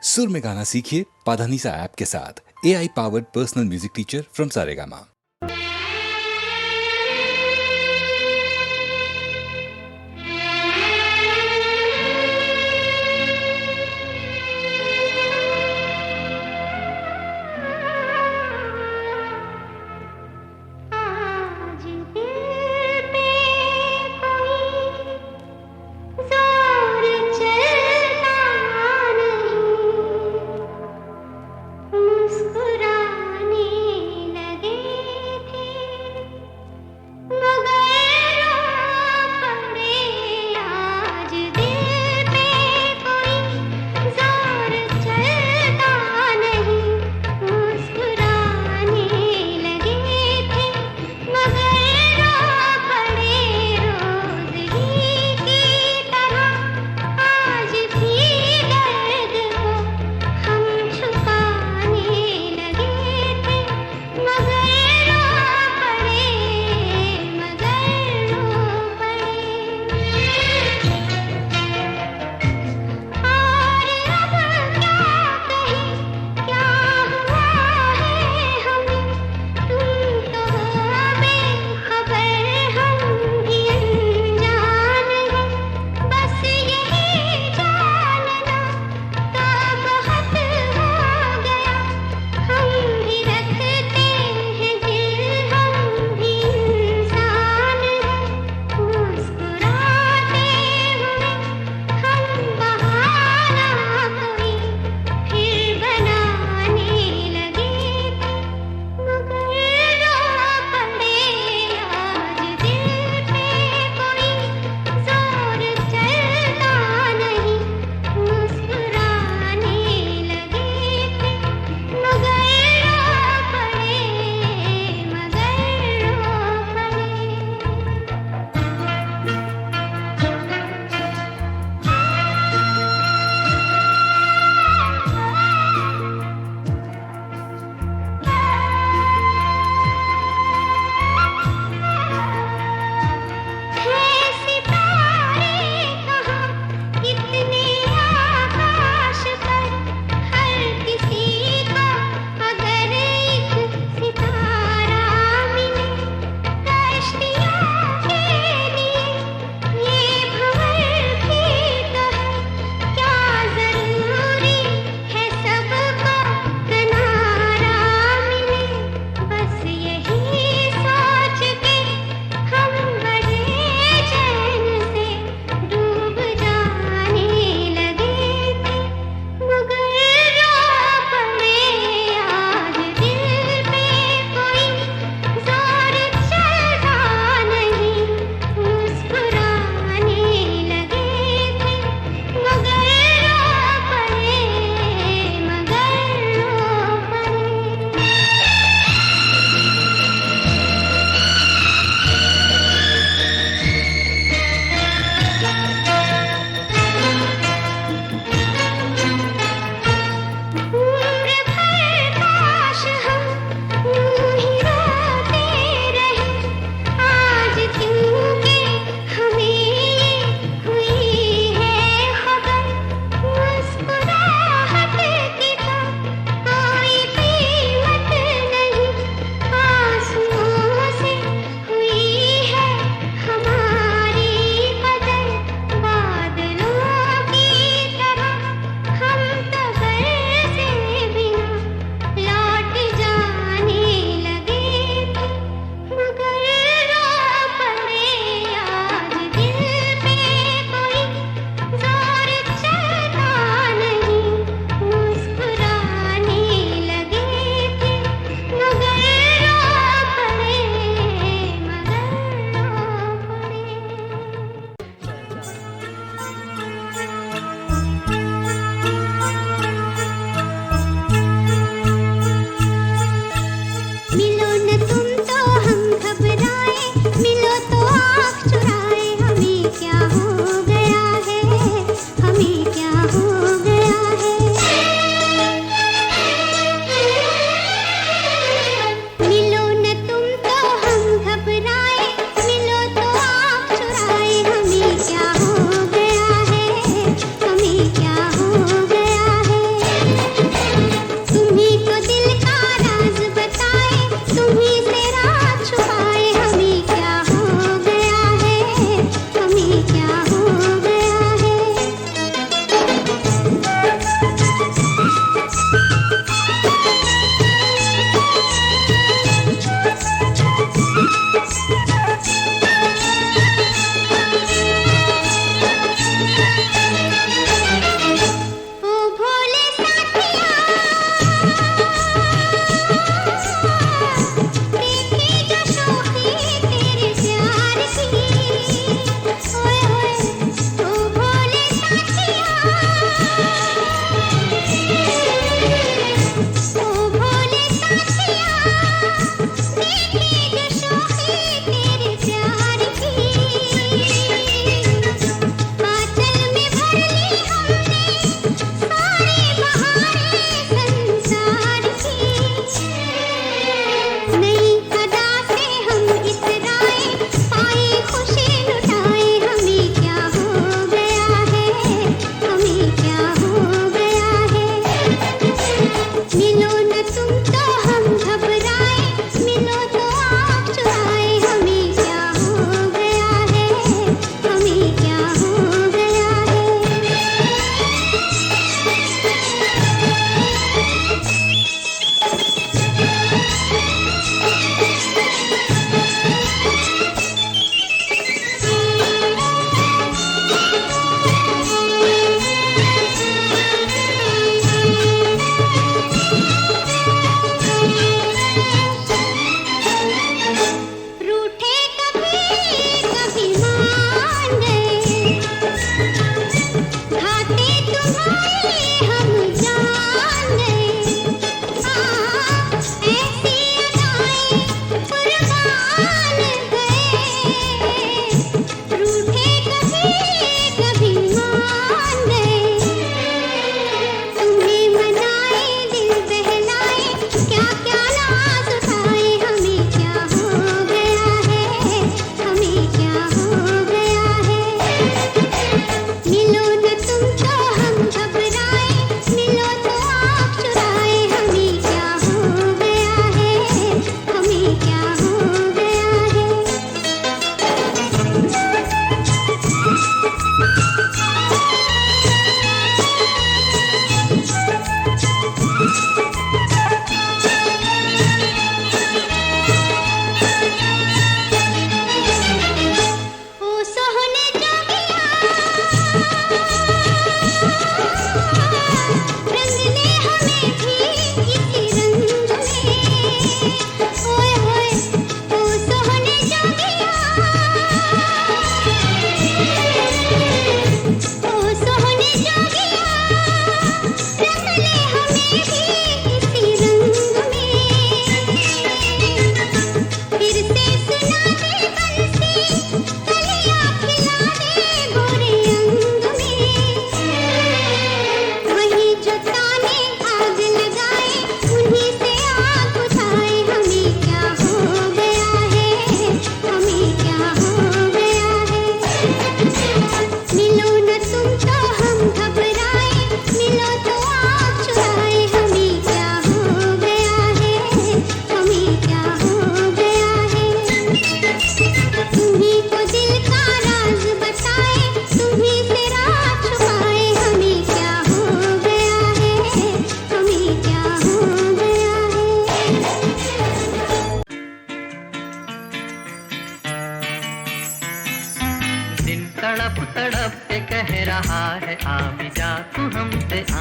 सुर में गाना सीखिए पाधानीसा ऐप के साथ। AI powered personal music teacher from Saregama. मुस्कुराने लगे।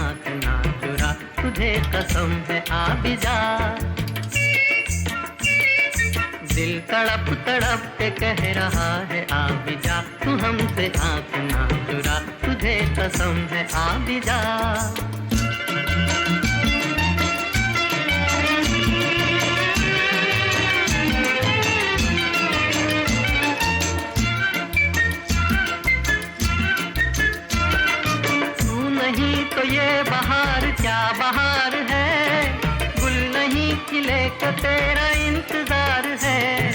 आँख ना चुरा, तुझे कसम है आ भी जा। दिल तड़प तड़प के कह रहा है आ भी जा, तू हमसे आँख ना चुरा, तुझे कसम है आ भी जा। तो ये बहार क्या बहार है, गुल नहीं खिले का तेरा इंतजार है।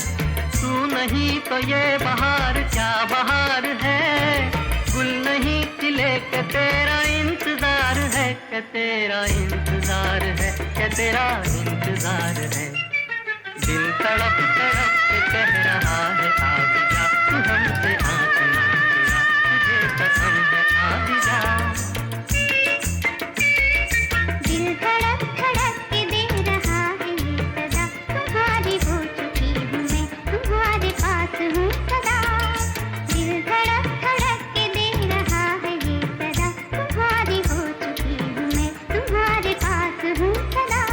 तू नहीं तो ये बहार क्या बहार है, गुल नहीं खिले का तेरा इंतजार है, क्या तेरा इंतजार है, क्या तेरा इंतजार है। दिल तड़प तड़प के कह रहा है आ भी जा, तू हमसे आँख ना चुरा, तुझे कसम है आ भी जा। दिल धड़क धड़क के दे रहा है ये सदा, तुम्हारी हो चुकी हूँ मैं, तुम्हारे पास हूँ सदा। दिल धड़क धड़क के दे रहा है ये सदा, तुम्हारी हो चुकी हूँ मैं, तुम्हारे पास हूँ सदा।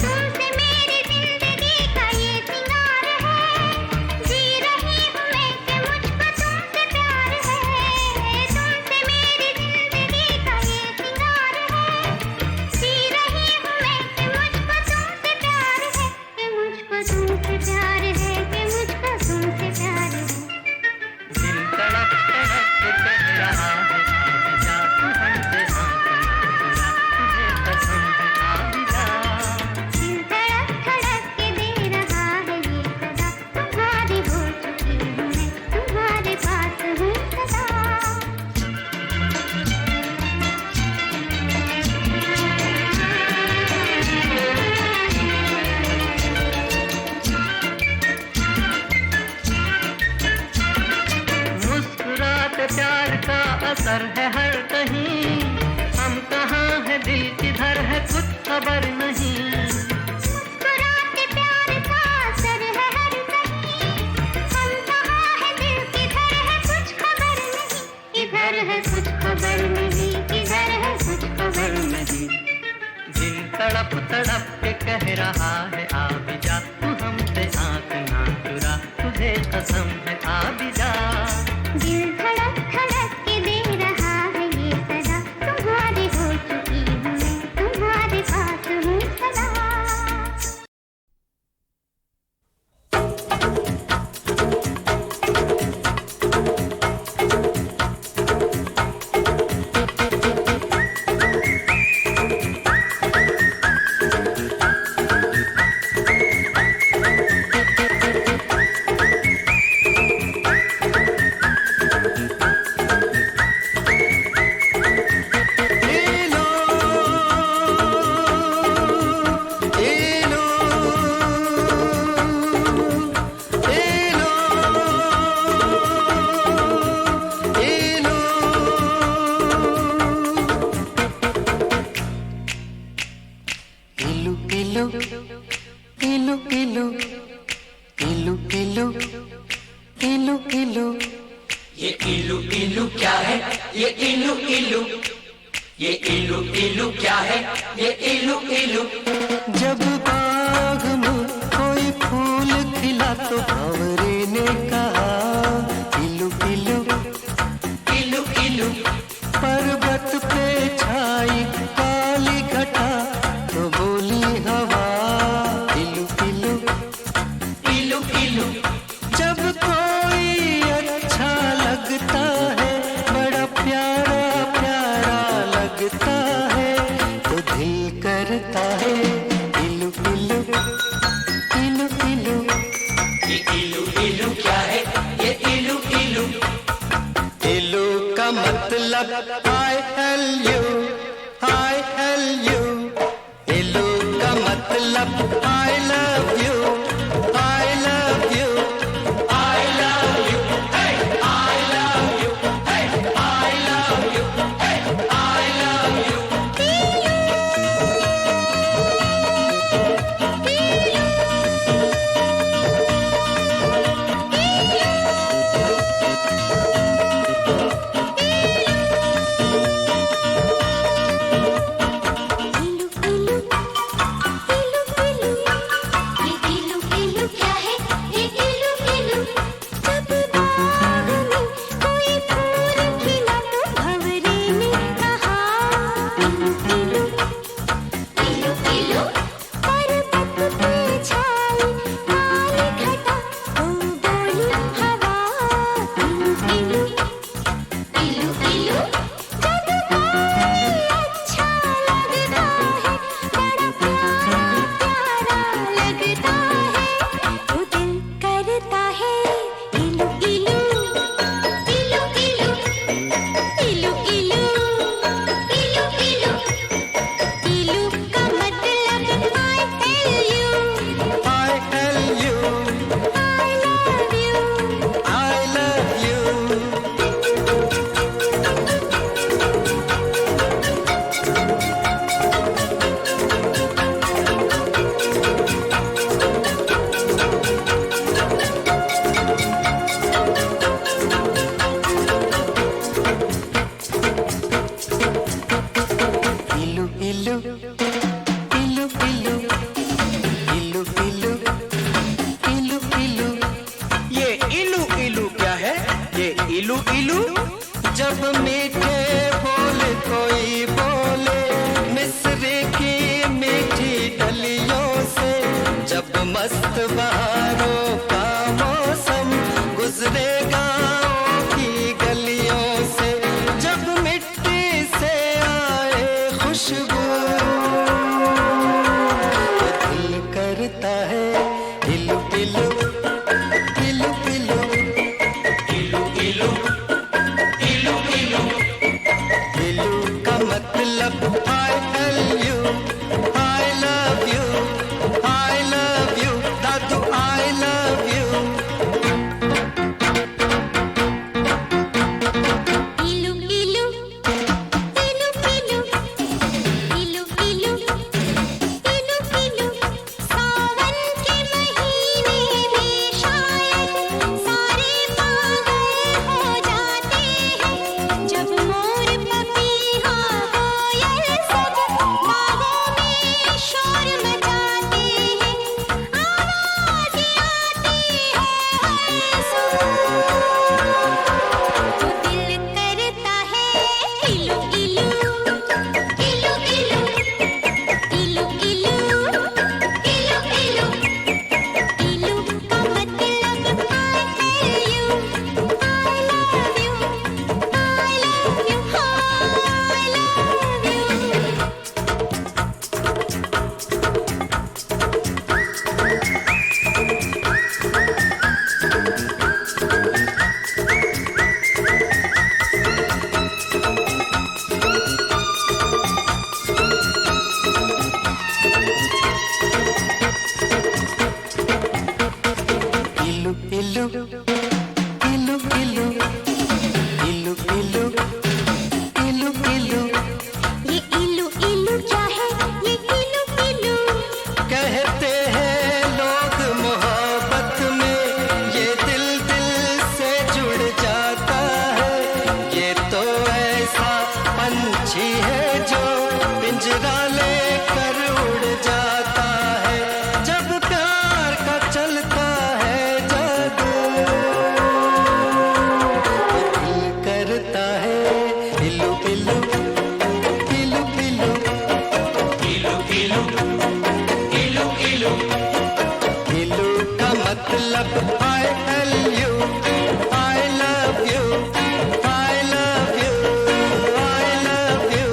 तुमसे मेरी जिंदगी का ये सिंगार है, जी रही हूँ मैं कि मुझको तुमसे प्यार है। तुमसे मेरी जिंदगी का ये सिंगार है, जी रही हूँ मैं कि मुझको तुमसे प्यार है, कि मुझको तुमसे प्यार है, कि मुझको तुमसे प्यार है। दिल तड़प तड़प के कह रहा है आ भी जा, तू हमसे आँख ना चुरा, तुझे कसम है आ भी जा। दिल धड़क धड़क के दे रहा है ये सदा, तुम्हारी हो चुकी हूँ मैं, तुम्हारे पास हूँ सदा। मुस्कुराते प्यार का असर है हर कहीं, हम कहाँ है दिल किधर है कुछ खबर नहीं। मुस्कुराते प्यार का असर है हर कहीं, हम कहाँ है दिल किधर है कुछ खबर नहीं, किधर है कुछ खबर नहीं, किधर है कुछ खबर नहीं। दिल तड़प तड़प के कह रहा है आ भी जा, तू हमसे आँख ना चुरा, तुझे कसम है आ भी जा। दिल धड़क धड़क के दे रहा है ये सदा, तुम्हारी हो चुकी हूँ मैं, तुम्हारे पास हूँ सदा। ये इलू इलू क्या है, ये इलू इलू, ये इलू इलू क्या है, ये इलू इलू। जब बाग में कोई फूल खिला तो भंवरे ने कहा इलू इलू इलू इलू। पर्वत पे छाई काली घटा तो बोली हवा इलू इलू इलू इलू। जब कोई अच्छा लगता है, बड़ा प्यारा प्यारा लगता है, तो दिल करता है इलू इलू इलू इलू। ये इलू इलू क्या है, ये इलू इलू। इलू का मतलब I love you, I love you। इलू का मतलब I love you, I love you, I love you, hey, I love you, hey, I love you, hey, I love you। जब मीठे बोल कोई बोले मिस्र की मीठी डलियों से, जब मस्त बहारों का मौसम गुजरे गाँव की गलियों से, जब मिट्टी से आए खुशबू, तो दिल करता है इलू इलू इलू इलू इलू इलू इलू इलू इलू का मतलब I love you, I love you, Dadu I love you. इलू इलू इलू इलू इलू इलू इलू इलू सावन के महीने में शायद सारे पागल हो जाते हैं, जब मोर पपीहा कोयल सब बागों में शोर मचाते हैं, आवाज़ें आती है सुन, तो दिल करता है इलू इलू इलू इलू इलू इलू इलू इलू इलू का मतलब I tell you, I love you, I love you, I love you. इलू इलू इलू इलू इलू इलू इलू इलू ये इलू इलू क्या है, ये इलू इलू कहते हैं लोग मोहब्बत में ये दिल दिल से जुड़ जाता है, ये तो ऐसा पंछी है जो पिंजरा लेकर उड़ जाता है, जब प्यार का चलता है जादू, तो दिल करता है इलू इलू इलू इलू इलू इलू इलू इलू इलू का मतलब I love you, I love you, I love you, I love you.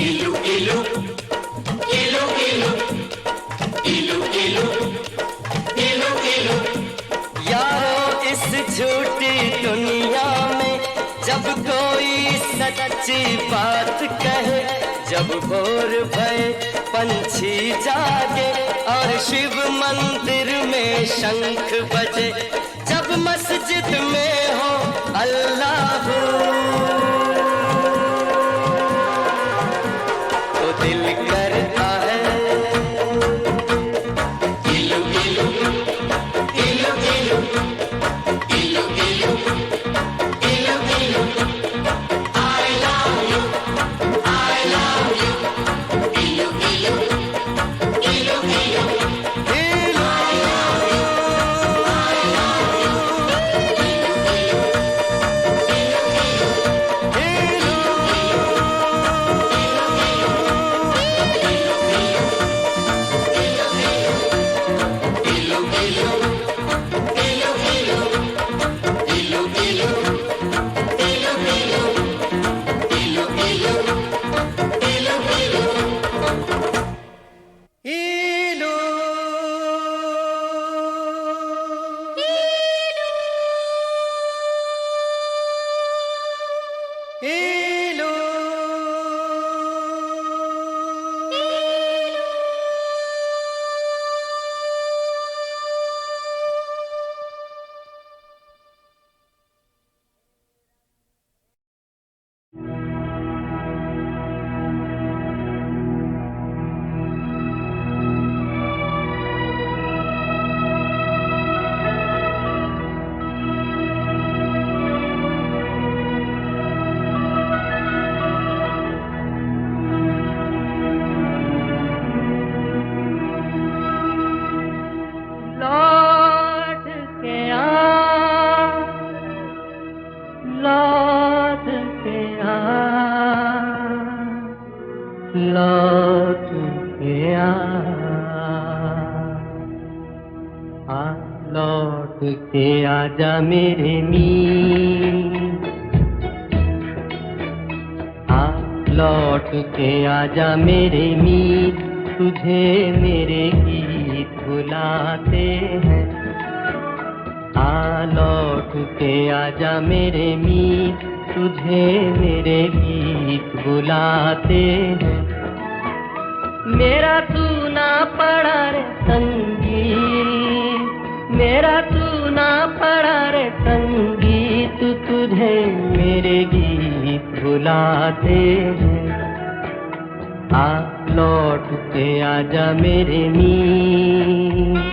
इलू इलू इलू इलू इलू इलू इलू इलू यारो इस झूठी दुनिया में जब कोई सच्ची बात कहे, जब भोर भये पंछी जागे और शिव मंदिर में शंख बजे, जब मस्जिद में हो अल्लाह, तो दिल करता है इलू इलू इलू इलू इलू इलू इलू इलू I love you, I love you, इलू इलू इलू इलू इलू आ लौट के आजा मेरे मीत, आ लौट के आजा मेरे मीत, तुझे मेरे गीत बुलाते हैं। आ लौट के आजा मेरे मीत, तुझे मेरे गीत बुलाते हैं। मेरा तू ना पड़ा रे संगीत, मेरा तू ना पड़ा रे संगीत, तुझे मेरे गीत बुलाते हैं। आ लौट के आजा मेरे मीत।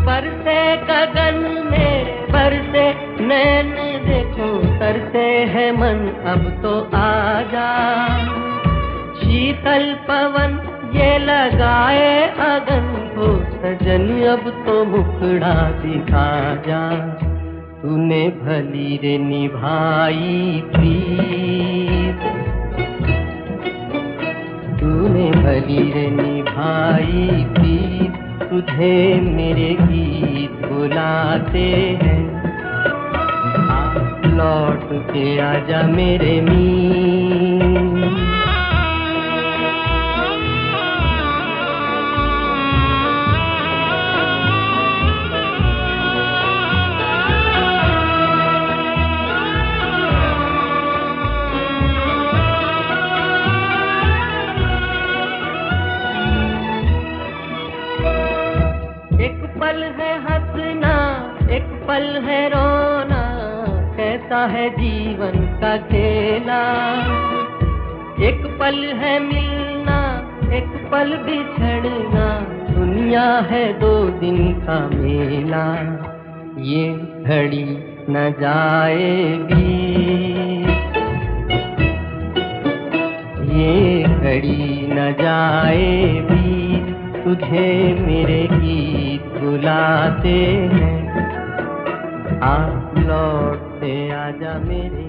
बरसे गगन में बरसे नैन, देखो तरसे है मन, अब तो आजा। शीतल पवन ये लगाए अगन को, सजन अब तो मुखड़ा दिखा जा। तूने भली रे निभाई प्रीत, तूने भली रे निभाई प्रीत, तुझे मेरे गीत बुलाते हैं। आ लौट के आजा मेरे मीत। एक पल है हंसना, एक पल है रोना, कैसा है जीवन का खेला। एक पल है मिलना, एक पल बिछड़ना, दुनिया है 2 दिन का मेला। ये घड़ी न जाएगी, ये घड़ी न जाएगी, तुझे मेरे गीत बुलाते हैं। आ लौट के आजा मेरे।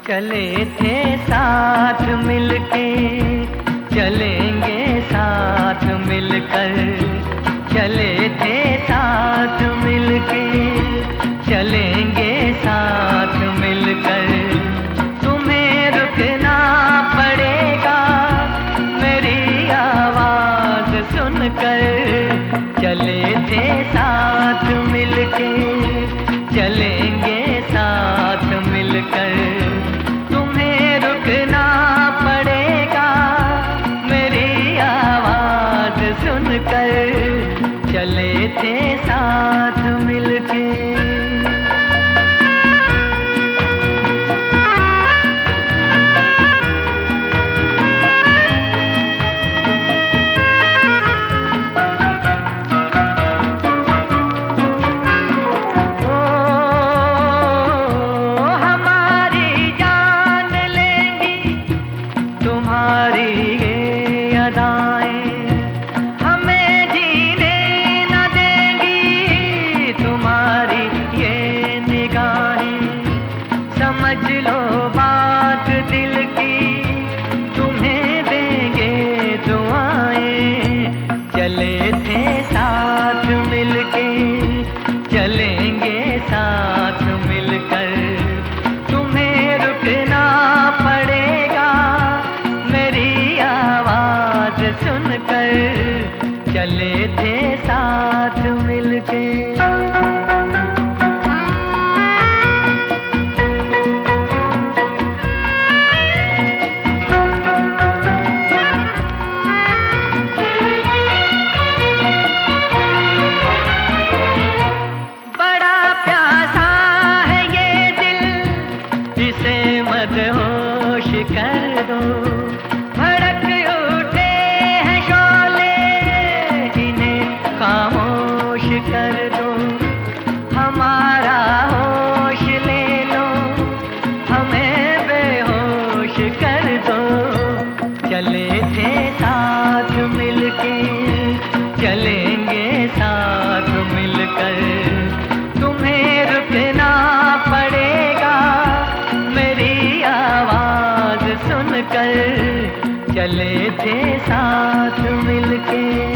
चले थे साथ मिलके, चलेंगे साथ मिलकर। चले थे साथ मिलके, चलेंगे साथ मिलकर। तुम्हें रुकना पड़ेगा मेरी आवाज सुनकर। चले थे साथ मिलके, चलेंगे साथ मिलकर। तुम्हें रुकना पड़ेगा मेरी आवाज सुनकर। चले थे साथ मिलके। समझ लो बात दिल की, तुम्हें देंगे दुआएं। चले थे साथ मिलके, चलेंगे साथ मिलकर। तुम्हें रुकना पड़ेगा मेरी आवाज सुनकर। चले थे साथ मिलके। होश कर दो, भड़क उठे हैं शोले, इन्हें खामोश कर दो। हमारा होश ले लो, हमें बेहोश कर दो। चले थे साथ मिलके, चलेंगे साथ मिलकर। तुम्हें रुकना पड़ेगा मेरी आवाज सुनकर। चले थे साथ मिलके।